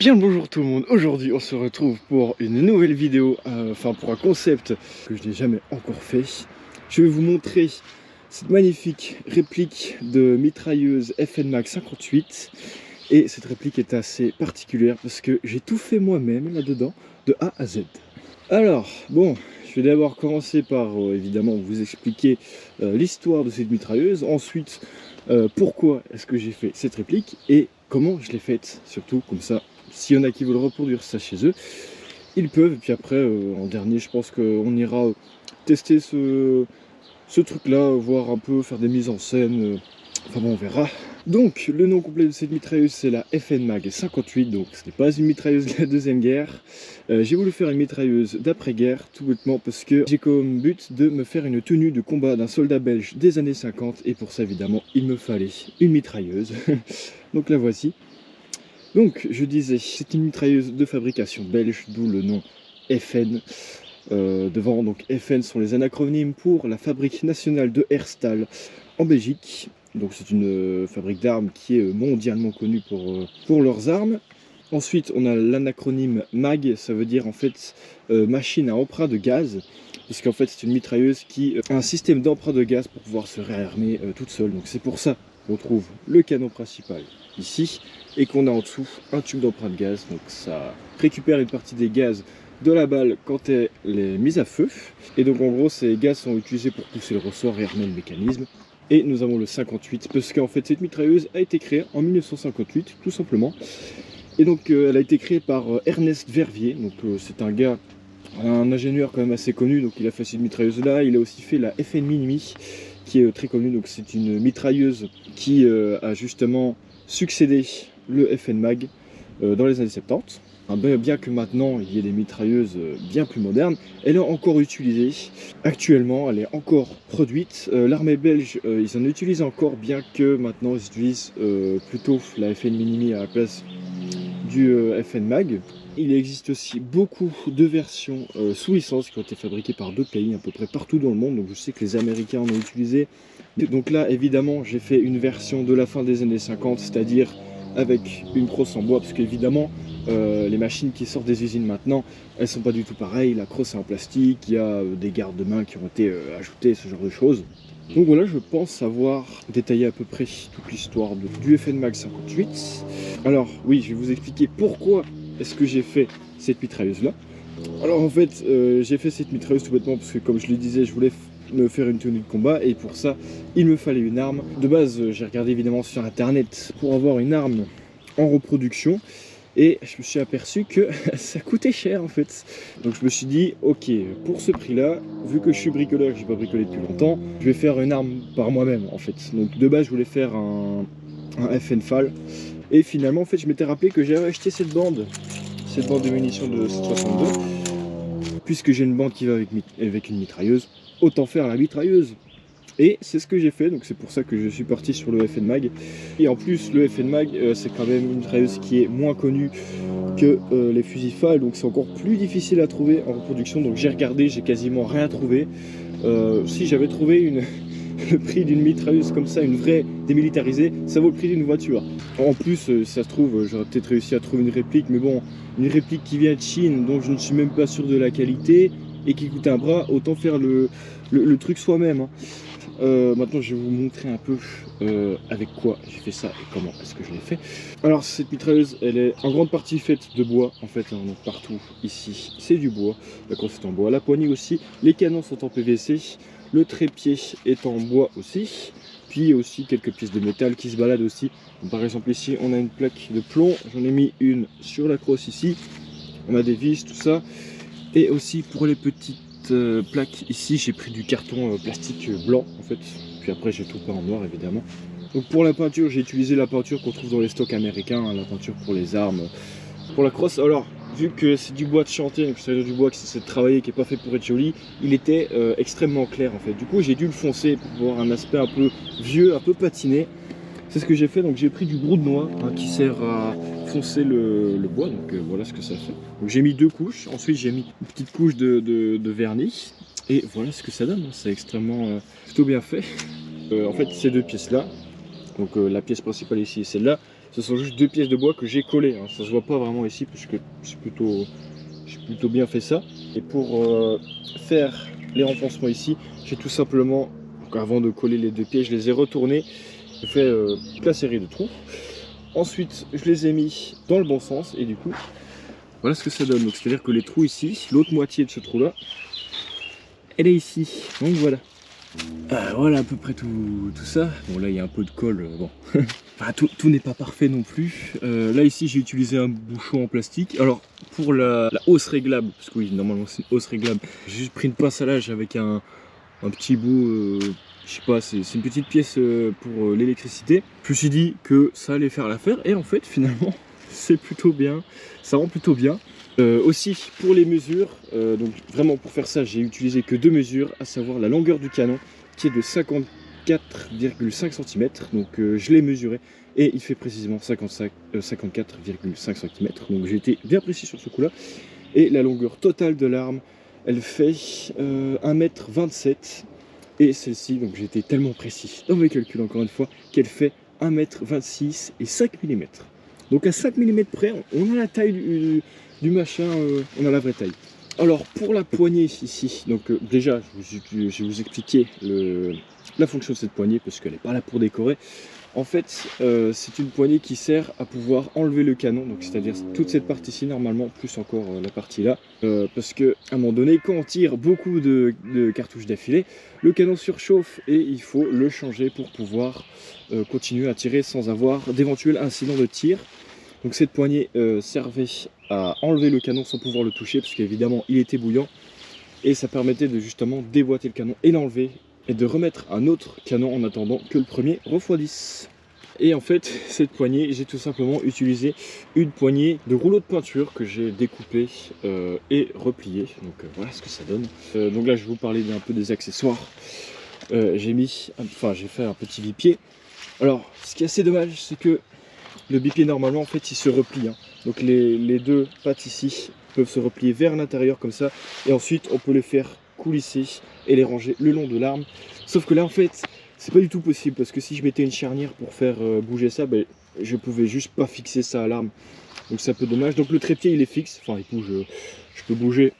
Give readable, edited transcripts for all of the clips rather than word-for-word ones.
Bien le bonjour tout le monde, aujourd'hui on se retrouve pour une nouvelle vidéo, pour un concept que je n'ai jamais encore fait. Je vais vous montrer cette magnifique réplique de mitrailleuse FN Mag 58. Et cette réplique est assez particulière parce que j'ai tout fait moi-même là-dedans, de A à Z. Alors, bon, je vais d'abord commencer par évidemment vous expliquer l'histoire de cette mitrailleuse. Ensuite, pourquoi est-ce que j'ai fait cette réplique et comment je l'ai faite, surtout comme ça. S'il y en a qui veulent reproduire ça chez eux, ils peuvent. Et puis après, en dernier, je pense qu'on ira tester ce truc-là, voir un peu, faire des mises en scène. Enfin bon, on verra. Donc, le nom complet de cette mitrailleuse, c'est la FN Mag 58. Donc, ce n'est pas une mitrailleuse de la Deuxième Guerre. J'ai voulu faire une mitrailleuse d'après-guerre, tout bêtement, parce que j'ai comme but de me faire une tenue de combat d'un soldat belge des années 50. Et pour ça, évidemment, il me fallait une mitrailleuse. Donc, la voici. Donc, je disais, c'est une mitrailleuse de fabrication belge, d'où le nom FN. Devant, donc FN sont les anacronymes pour la Fabrique nationale de Herstal en Belgique. Donc c'est une fabrique d'armes qui est mondialement connue pour leurs armes. Ensuite, on a l'anacronyme MAG, ça veut dire en fait machine à emprunt de gaz. Parce qu'en fait, c'est une mitrailleuse qui a un système d'emprunt de gaz pour pouvoir se réarmer toute seule. Donc c'est pour ça qu'on trouve le canon principal ici et qu'on a en dessous un tube d'emprunt de gaz. Donc ça récupère une partie des gaz de la balle quand elle est mise à feu. Et donc en gros, ces gaz sont utilisés pour pousser le ressort et armer le mécanisme. Et nous avons le 58 parce qu'en fait cette mitrailleuse a été créée en 1958 tout simplement. Et donc elle a été créée par Ernest Verviers. Donc c'est un gars, un ingénieur quand même assez connu. Donc il a fait cette mitrailleuse là. Il a aussi fait la FN Minimi qui est très connue. Donc c'est une mitrailleuse qui a justement succédé le FN Mag dans les années 70. Bien que maintenant il y ait des mitrailleuses bien plus modernes, elle est encore utilisée. Actuellement, elle est encore produite. L'armée belge, ils en utilisent encore, bien que maintenant ils utilisent plutôt la FN Minimi à la place du FN Mag. Il existe aussi beaucoup de versions sous licence qui ont été fabriquées par d'autres pays, à peu près partout dans le monde. Donc je sais que les Américains en ont utilisé. Donc là, évidemment, j'ai fait une version de la fin des années 50, c'est-à-dire avec une crosse en bois, parce qu'évidemment, les machines qui sortent des usines maintenant, elles sont pas du tout pareilles. La crosse est en plastique, il y a des gardes-mains qui ont été ajoutés, ce genre de choses. Donc voilà, je pense avoir détaillé à peu près toute l'histoire du FN Mag 58. Alors oui, je vais vous expliquer pourquoi est-ce que j'ai fait cette mitrailleuse là. Alors en fait, j'ai fait cette mitrailleuse tout bêtement parce que, comme je le disais, je voulais me faire une tenue de combat et pour ça, il me fallait une arme. De base, j'ai regardé évidemment sur internet pour avoir une arme en reproduction. Et je me suis aperçu que ça coûtait cher en fait. Donc je me suis dit, ok, pour ce prix là, vu que je suis bricoleur, que j'ai pas bricolé depuis longtemps, je vais faire une arme par moi-même en fait. Donc de base je voulais faire un FN FAL. Et finalement en fait je m'étais rappelé que j'avais acheté cette bande de munitions de 762. Puisque j'ai une bande qui va avec une mitrailleuse, autant faire la mitrailleuse. Et c'est ce que j'ai fait, donc c'est pour ça que je suis parti sur le FN Mag. Et en plus, le FN Mag, c'est quand même une mitrailleuse qui est moins connue que les fusils FAL, donc c'est encore plus difficile à trouver en reproduction. Donc j'ai regardé, j'ai quasiment rien trouvé. Si j'avais trouvé le prix d'une mitrailleuse comme ça, une vraie démilitarisée, ça vaut le prix d'une voiture. En plus, ça se trouve, j'aurais peut-être réussi à trouver une réplique, mais bon, une réplique qui vient de Chine, donc je ne suis même pas sûr de la qualité, et qui coûte un bras, autant faire le truc soi-même. Hein. Maintenant je vais vous montrer un peu avec quoi j'ai fait ça et comment est-ce que je l'ai fait. Alors cette mitrailleuse, elle est en grande partie faite de bois en fait, hein, donc partout ici c'est du bois, la crosse est en bois, la poignée aussi, les canons sont en PVC, le trépied est en bois aussi, puis aussi quelques pièces de métal qui se baladent aussi. Donc, par exemple ici on a une plaque de plomb, j'en ai mis une sur la crosse ici, on a des vis, tout ça, et aussi pour les petites plaque ici, j'ai pris du carton plastique blanc en fait, puis après j'ai tout peint en noir évidemment. Donc pour la peinture, j'ai utilisé la peinture qu'on trouve dans les stocks américains, hein, la peinture pour les armes, pour la crosse. Alors vu que c'est du bois de chantier, donc c'est du bois qui s'est travaillé, qui n'est pas fait pour être joli, il était extrêmement clair en fait. Du coup j'ai dû le foncer pour avoir un aspect un peu vieux, un peu patiné. C'est ce que j'ai fait, donc j'ai pris du brou de noix hein, qui sert à foncer le bois, donc voilà ce que ça fait. Donc j'ai mis 2 couches, ensuite j'ai mis une petite couche de vernis, et voilà ce que ça donne, hein. C'est extrêmement plutôt bien fait. En fait ces 2 pièces là, donc la pièce principale ici et celle-là, Ce sont juste 2 pièces de bois que j'ai collées, hein. Ça se voit pas vraiment ici parce que j'ai plutôt bien fait ça. Et pour faire les renfoncements ici, j'ai tout simplement, donc avant de coller les 2 pièces, je les ai retournés. J'ai fait toute la série de trous. Ensuite, je les ai mis dans le bon sens et du coup, voilà ce que ça donne. Donc c'est-à-dire que les trous ici, l'autre moitié de ce trou-là, elle est ici. Donc voilà. Voilà à peu près tout ça. Bon là il y a un peu de colle, bon. Enfin, tout n'est pas parfait non plus. Là ici j'ai utilisé un bouchon en plastique. Alors pour la hausse réglable, parce que oui normalement c'est une hausse réglable, j'ai juste pris une pince à linge avec un petit bout, je sais pas, c'est une petite pièce pour l'électricité. Je me suis dit que ça allait faire l'affaire et en fait finalement c'est plutôt bien, ça rend plutôt bien. Aussi pour les mesures, donc vraiment pour faire ça j'ai utilisé que 2 mesures, à savoir la longueur du canon qui est de 54,5 cm, donc je l'ai mesuré et il fait précisément 54,5 cm, donc j'ai été bien précis sur ce coup là. Et la longueur totale de l'arme elle fait 1,27 m et celle-ci, donc j'ai été tellement précis dans mes calculs encore une fois, qu'elle fait 1,26 m et 5 mm. Donc à 5 mm près on a la taille du machin, on a la vraie taille. Alors pour la poignée ici, donc déjà je vais vous expliquer la fonction de cette poignée parce qu'elle n'est pas là pour décorer. En fait c'est une poignée qui sert à pouvoir enlever le canon, donc c'est-à-dire toute cette partie-ci normalement, plus encore la partie là, parce que à un moment donné quand on tire beaucoup de cartouches d'affilée, le canon surchauffe et il faut le changer pour pouvoir continuer à tirer sans avoir d'éventuels incidents de tir. Donc cette poignée servait à enlever le canon sans pouvoir le toucher parce qu'évidemment il était bouillant et ça permettait de justement déboîter le canon et l'enlever et de remettre un autre canon en attendant que le premier refroidisse. Et en fait cette poignée, j'ai tout simplement utilisé une poignée de rouleau de peinture que j'ai découpé et replié. Donc voilà ce que ça donne. Donc là je vais vous parler un peu des accessoires. J'ai fait un petit bipied. Alors ce qui est assez dommage c'est que le bipied normalement en fait il se replie, hein. Donc les 2 pattes ici peuvent se replier vers l'intérieur comme ça et ensuite on peut les faire coulisser et les ranger le long de l'arme. Sauf que là en fait c'est pas du tout possible parce que si je mettais une charnière pour faire bouger ça, ben, je pouvais juste pas fixer ça à l'arme. Donc c'est un peu dommage. Donc le trépied il est fixe, enfin il bouge, je peux bouger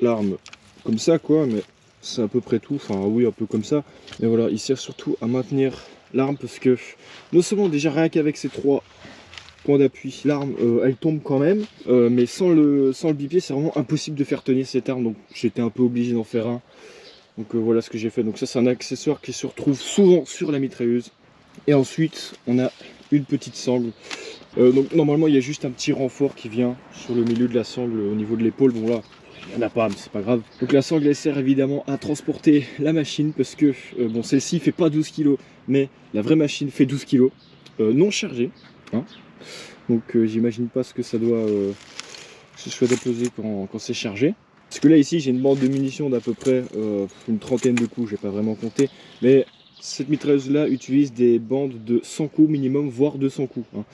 l'arme comme ça quoi, mais c'est à peu près tout, enfin oui un peu comme ça. Mais voilà, il sert surtout à maintenir l'arme parce que non seulement déjà rien qu'avec ces 3 points d'appui, l'arme elle tombe quand même, mais sans le bipied c'est vraiment impossible de faire tenir cette arme, donc j'étais un peu obligé d'en faire un. Donc voilà ce que j'ai fait. Donc ça c'est un accessoire qui se retrouve souvent sur la mitrailleuse. Et ensuite on a une petite sangle. Donc normalement il y a juste un petit renfort qui vient sur le milieu de la sangle au niveau de l'épaule. Bon là il n'y en a pas mais c'est pas grave. Donc la sangle elle sert évidemment à transporter la machine parce que bon celle-ci fait pas 12 kg mais la vraie machine fait 12 kg non chargée, hein. Donc j'imagine pas ce que ça doit peser quand c'est chargé. Parce que là ici j'ai une bande de munitions d'à peu près une trentaine de coups, j'ai pas vraiment compté. Mais cette mitrailleuse là utilise des bandes de 100 coups minimum, voire 200 coups, hein.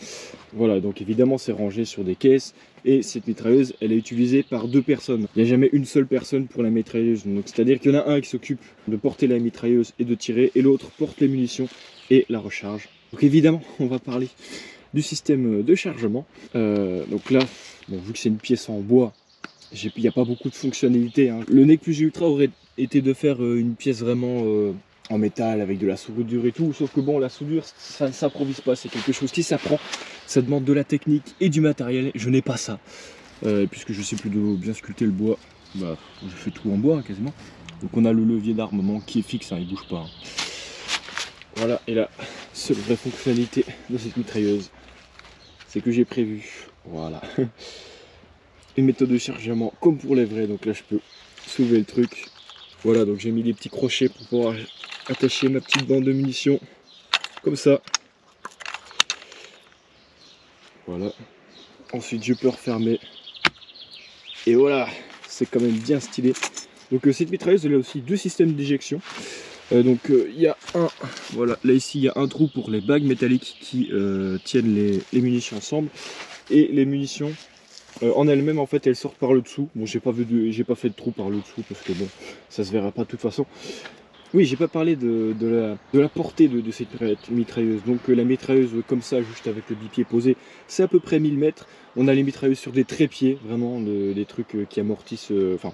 Voilà, donc évidemment c'est rangé sur des caisses. Et cette mitrailleuse elle est utilisée par 2 personnes. Il n'y a jamais une seule personne pour la mitrailleuse. Donc c'est-à-dire qu'il y en a un qui s'occupe de porter la mitrailleuse et de tirer, et l'autre porte les munitions et la recharge. Donc évidemment on va parler du système de chargement. Donc là, bon, vu que c'est une pièce en bois, il n'y a pas beaucoup de fonctionnalités, hein. Le nec plus ultra aurait été de faire une pièce vraiment en métal avec de la soudure et tout, sauf que bon, la soudure ça ne s'improvise pas, c'est quelque chose qui s'apprend, ça demande de la technique et du matériel. Je n'ai pas ça, puisque je sais plus de bien sculpter le bois, bah, je fais tout en bois, hein, quasiment. Donc on a le levier d'armement qui est fixe, hein, il bouge pas, hein. Voilà, et la seule vraie fonctionnalité de cette mitrailleuse, c'est que j'ai prévu, voilà, une méthode de chargement comme pour les vrais. Donc là je peux soulever le truc, voilà, donc j'ai mis des petits crochets pour pouvoir attacher ma petite bande de munitions comme ça, voilà. Ensuite je peux refermer et voilà, c'est quand même bien stylé. Donc cette mitrailleuse elle a aussi 2 systèmes d'éjection. Donc il y a voilà, là ici il y a un trou pour les bagues métalliques qui tiennent les munitions ensemble, et les munitions en elles-mêmes en fait elles sortent par le dessous. Bon j'ai pas fait de trou par le dessous parce que bon ça se verra pas de toute façon. Oui, j'ai pas parlé de la portée de cette mitrailleuse. Donc la mitrailleuse comme ça, juste avec le bipied posé, c'est à peu près 1000 mètres. On a les mitrailleuses sur des trépieds, vraiment des trucs qui amortissent, enfin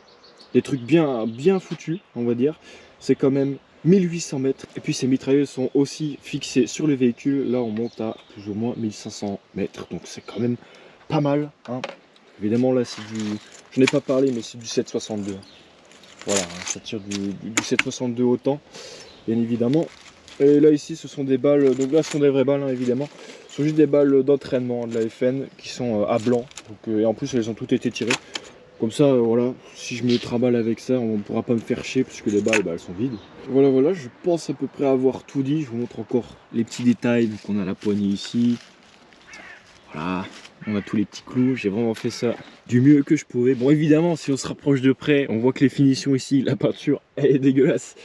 des trucs bien foutus, on va dire. C'est quand même 1800 mètres. Et puis ces mitrailleuses sont aussi fixées sur le véhicule. Là, on monte à plus ou moins 1500 mètres. Donc c'est quand même pas mal, hein. Évidemment, là, c'est du... Je n'ai pas parlé, mais c'est du 7,62. Voilà, ça tire du 7,62 autant, bien évidemment. Et là, ici, ce sont des balles. Donc là, ce sont des vraies balles, hein, évidemment. Ce sont juste des balles d'entraînement de la FN qui sont à blanc. Donc, et en plus, elles ont toutes été tirées. Comme ça, voilà, si je me trimballe avec ça, on ne pourra pas me faire chier puisque les balles, elles sont vides. Voilà, je pense à peu près avoir tout dit. Je vous montre encore les petits détails. Donc on a la poignée ici. Voilà, on a tous les petits clous. J'ai vraiment fait ça du mieux que je pouvais. Bon, évidemment, si on se rapproche de près, on voit que les finitions ici, la peinture, elle est dégueulasse.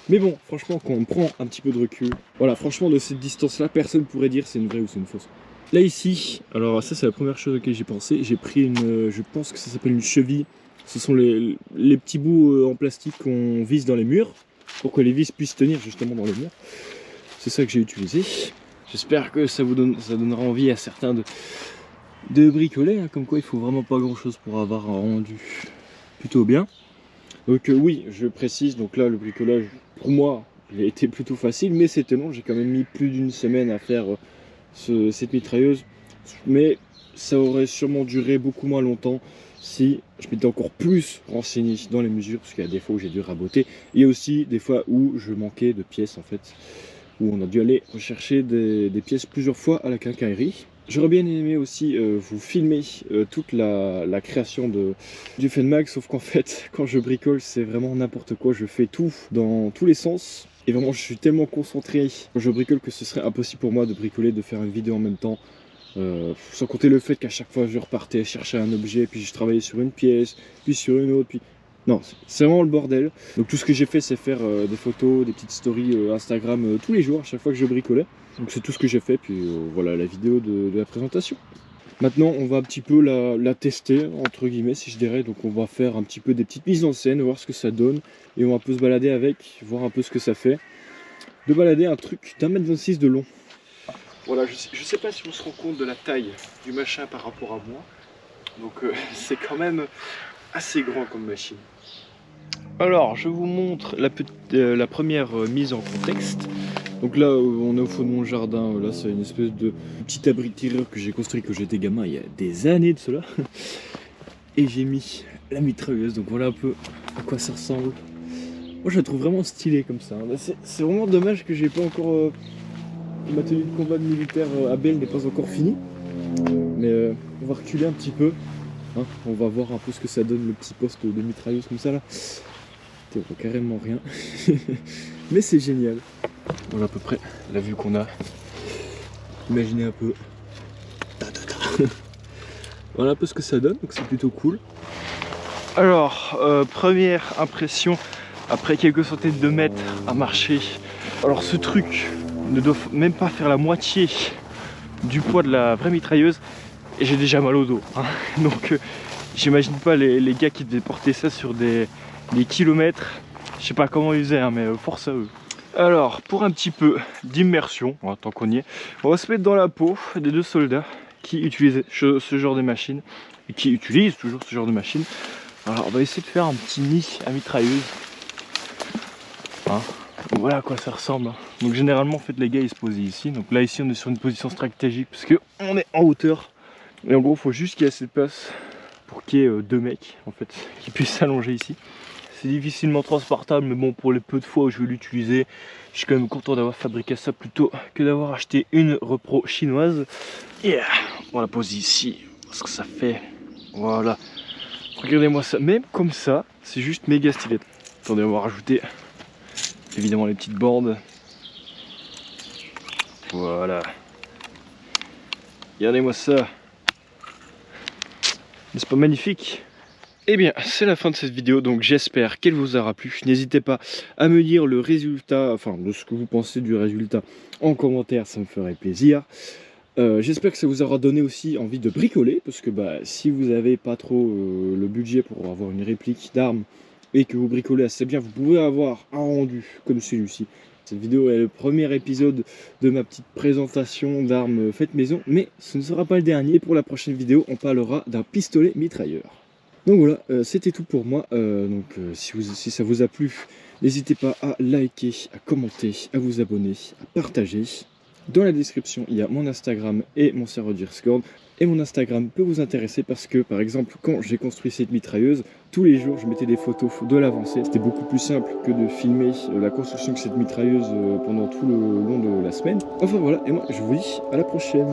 Mais bon, franchement, quand on prend un petit peu de recul, voilà, franchement, de cette distance-là, personne ne pourrait dire c'est une vraie ou c'est une fausse. Là ici, alors ça c'est la première chose à laquelle j'ai pensé, j'ai pris une, je pense que ça s'appelle une cheville. Ce sont les petits bouts en plastique qu'on visse dans les murs, pour que les vis puissent tenir justement dans les murs. C'est ça que j'ai utilisé. J'espère que ça donnera envie à certains de bricoler, hein, comme quoi il faut vraiment pas grand chose pour avoir un rendu plutôt bien. Donc oui, je précise, donc là le bricolage, pour moi, il a été plutôt facile, mais c'était long, j'ai quand même mis plus d'une semaine à faire cette mitrailleuse, mais ça aurait sûrement duré beaucoup moins longtemps si je m'étais encore plus renseigné dans les mesures, parce qu'il y a des fois où j'ai dû raboter, et aussi des fois où je manquais de pièces en fait, où on a dû aller rechercher des pièces plusieurs fois à la quincaillerie. J'aurais bien aimé aussi vous filmer toute la création du Fenmag, sauf qu'en fait, quand je bricole, c'est vraiment n'importe quoi. Je fais tout dans tous les sens. Et vraiment, je suis tellement concentré quand je bricole que ce serait impossible pour moi de bricoler, de faire une vidéo en même temps. Sans compter le fait qu'à chaque fois, je repartais chercher un objet, puis je travaillais sur une pièce, puis sur une autre, puis... Non, c'est vraiment le bordel. Donc tout ce que j'ai fait, c'est faire des photos, des petites stories Instagram tous les jours, à chaque fois que je bricolais. Donc c'est tout ce que j'ai fait, puis voilà la vidéo de la présentation. Maintenant, on va un petit peu la tester, entre guillemets, si je dirais. Donc on va faire un petit peu des petites mises en scène, voir ce que ça donne. Et on va un peu se balader avec, voir un peu ce que ça fait. De balader un truc d'1,26 m de long. Voilà, je sais pas si on se rend compte de la taille du machin par rapport à moi. Donc c'est quand même assez grand comme machine. Alors, je vous montre la première mise en contexte. Donc là, on est au fond de mon jardin. Là, c'est une espèce de petit abri tireur que j'ai construit quand j'étais gamin il y a des années de cela. Et j'ai mis la mitrailleuse. Donc voilà un peu à quoi ça ressemble. Moi, je la trouve vraiment stylée comme ça. C'est vraiment dommage que j'ai pas encore... ma tenue de combat de militaire à Belle n'est pas encore finie. Mais on va reculer un petit peu. Hein, on va voir un peu ce que ça donne le petit poste de mitrailleuse comme ça là. On voit carrément rien. Mais c'est génial. Voilà à peu près la vue qu'on a. Imaginez un peu. Voilà un peu ce que ça donne, donc c'est plutôt cool. Alors, première impression, après quelques centaines de mètres à marcher. Alors ce truc ne doit même pas faire la moitié du poids de la vraie mitrailleuse. Et j'ai déjà mal au dos. Hein. Donc j'imagine pas les gars qui devaient porter ça sur des kilomètres. Je sais pas comment ils faisaient, hein, mais force à eux. Alors, pour un petit peu d'immersion, tant qu'on y est, on va se mettre dans la peau des deux soldats qui utilisaient ce genre de machine et qui utilisent toujours ce genre de machine. Alors, on va essayer de faire un petit nid à mitrailleuse. Hein, voilà à quoi ça ressemble. Donc, généralement, en fait, les gars ils se posaient ici. Donc, là, ici, on est sur une position stratégique parce qu'on est en hauteur. Et en gros, il faut juste qu'il y ait assez de place pour qu'il y ait deux mecs en fait qui puissent s'allonger ici. C'est difficilement transportable, mais bon, pour les peu de fois où je vais l'utiliser, je suis quand même content d'avoir fabriqué ça plutôt que d'avoir acheté une repro chinoise. Et on la pose ici, ce que ça fait. Voilà. Regardez-moi ça, même comme ça, c'est juste méga stylé. Attendez, on va rajouter évidemment les petites bornes. Voilà. Regardez-moi ça. N'est-ce pas magnifique? Eh bien, c'est la fin de cette vidéo, donc j'espère qu'elle vous aura plu. N'hésitez pas à me dire le résultat, enfin de ce que vous pensez du résultat en commentaire, ça me ferait plaisir. J'espère que ça vous aura donné aussi envie de bricoler, parce que si vous n'avez pas trop le budget pour avoir une réplique d'arme et que vous bricolez assez bien, vous pouvez avoir un rendu comme celui-ci. Cette vidéo est le premier épisode de ma petite présentation d'armes faites maison, mais ce ne sera pas le dernier. Pour la prochaine vidéo, on parlera d'un pistolet mitrailleur. Donc voilà, c'était tout pour moi. Si ça vous a plu, n'hésitez pas à liker, à commenter, à vous abonner, à partager. Dans la description, il y a mon Instagram et mon serveur Discord. Et mon Instagram peut vous intéresser parce que, par exemple, quand j'ai construit cette mitrailleuse, tous les jours, je mettais des photos de l'avancée. C'était beaucoup plus simple que de filmer la construction de cette mitrailleuse pendant tout le long de la semaine. Enfin voilà, et moi, je vous dis à la prochaine.